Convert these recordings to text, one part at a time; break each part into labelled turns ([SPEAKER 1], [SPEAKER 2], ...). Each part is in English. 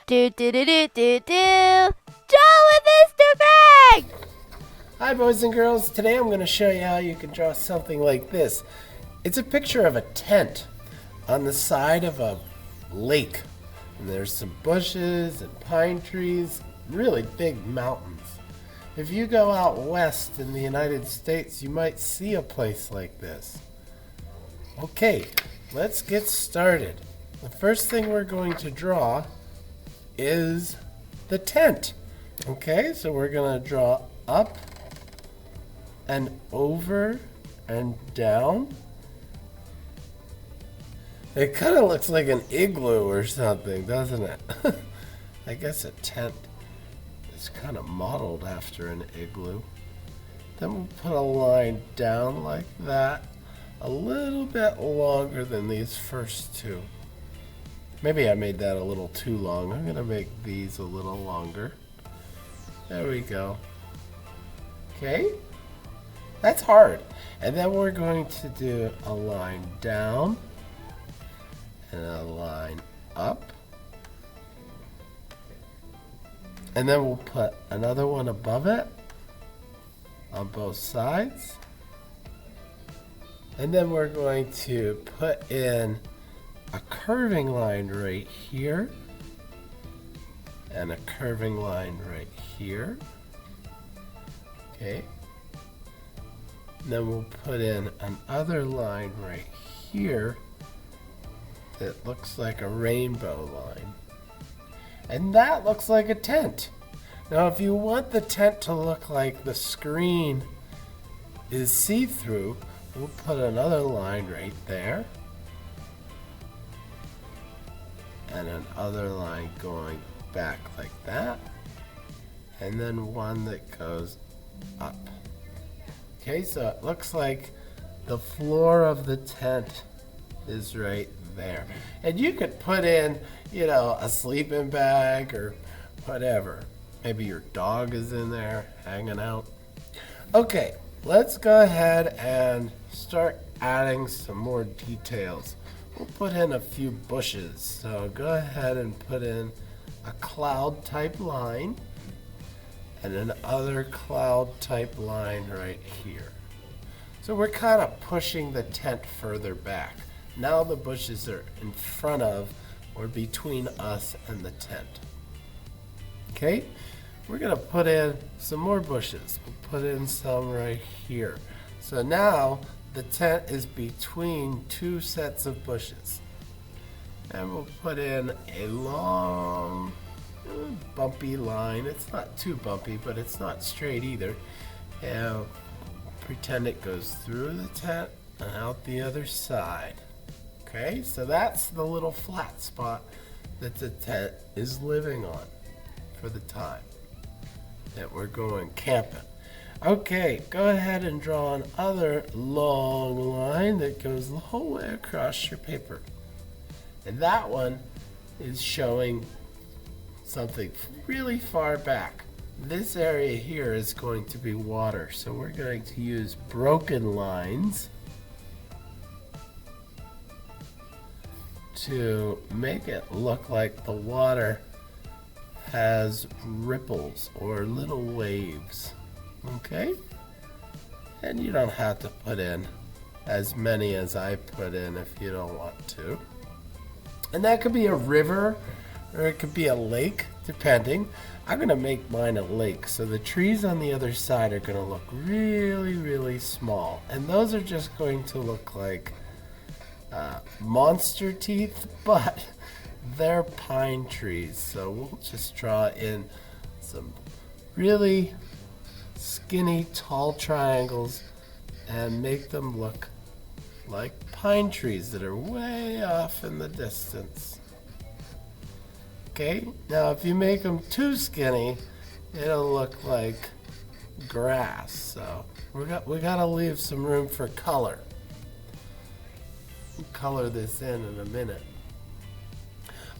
[SPEAKER 1] Do do do do do do. Draw with Mr. Greg!
[SPEAKER 2] Hi boys and girls, today I'm going to show you how you can draw something like this. It's a picture of a tent on the side of a lake. And there's some bushes and pine trees, really big mountains. If you go out west in the United States, you might see a place like this. Okay, let's get started. The first thing we're going to draw is the tent. Okay, so we're going to draw up and over and down. It kind of looks like an igloo or something, doesn't it? I guess a tent is kind of modeled after an igloo. Then we'll put a line down like that, a little bit longer than these first two. Maybe I made that a little too long. I'm going to make these a little longer. There we go. Okay, that's hard. And then we're going to do a line down and a line up. And then we'll put another one above it on both sides. And then we're going to put in a curving line right here and a curving line right here. Okay. And then we'll put in another line right here that looks like a rainbow line. And that looks like a tent. Now if you want the tent to look like the screen is see-through, we'll put another line right there. And another line going back like that. And then one that goes up. Okay, so it looks like the floor of the tent is right there. And you could put in, a sleeping bag or whatever. Maybe your dog is in there hanging out. Okay, let's go ahead and start adding some more details. We'll put in a few bushes. So go ahead and put in a cloud type line and another cloud type line right here. So we're kind of pushing the tent further back. Now the bushes are in front of or between us and the tent. Okay, we're gonna put in some more bushes. We'll put in some right here. So now the tent is between two sets of bushes. And we'll put in a long, bumpy line. It's not too bumpy, but it's not straight either. And pretend it goes through the tent and out the other side. Okay, so that's the little flat spot that the tent is living on for the time that we're going camping. Okay, go ahead and draw another long line that goes the whole way across your paper. And that one is showing something really far back. This area here is going to be water, so we're going to use broken lines to make it look like the water has ripples or little waves. Okay? And you don't have to put in as many as I put in if you don't want to. And that could be a river or it could be a lake, depending. I'm going to make mine a lake, so the trees on the other side are going to look really, really small. And those are just going to look like monster teeth, but they're pine trees. So we'll just draw in some really skinny, tall triangles and make them look like pine trees that are way off in the distance. Okay, now if you make them too skinny, it'll look like grass. So we gotta leave some room for color. We'll color this in a minute.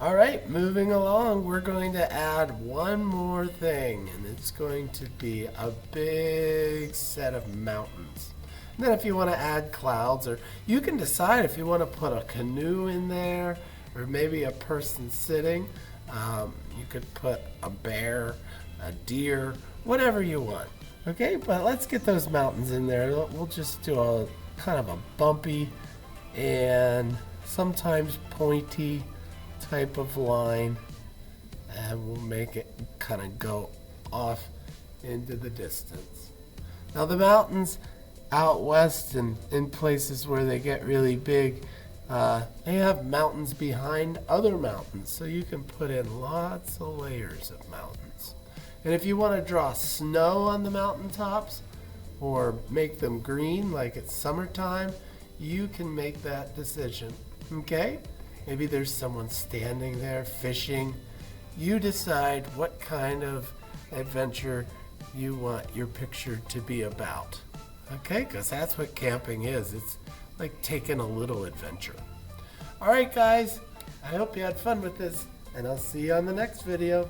[SPEAKER 2] All right, moving along, we're going to add one more thing, and it's going to be a big set of mountains. And then if you want to add clouds, or you can decide if you want to put a canoe in there, or maybe a person sitting. You could put a bear, a deer, whatever you want. Okay, but let's get those mountains in there. We'll just do a kind of a bumpy and sometimes pointy type of line, and we'll make it kind of go off into the distance. Now the mountains out west and in places where they get really big, they have mountains behind other mountains, so you can put in lots of layers of mountains. And if you want to draw snow on the mountaintops or make them green like it's summertime, you can make that decision. Okay? Maybe there's someone standing there fishing. You decide what kind of adventure you want your picture to be about. Okay? Because that's what camping is. It's like taking a little adventure. Alright guys, I hope you had fun with this, and I'll see you on the next video.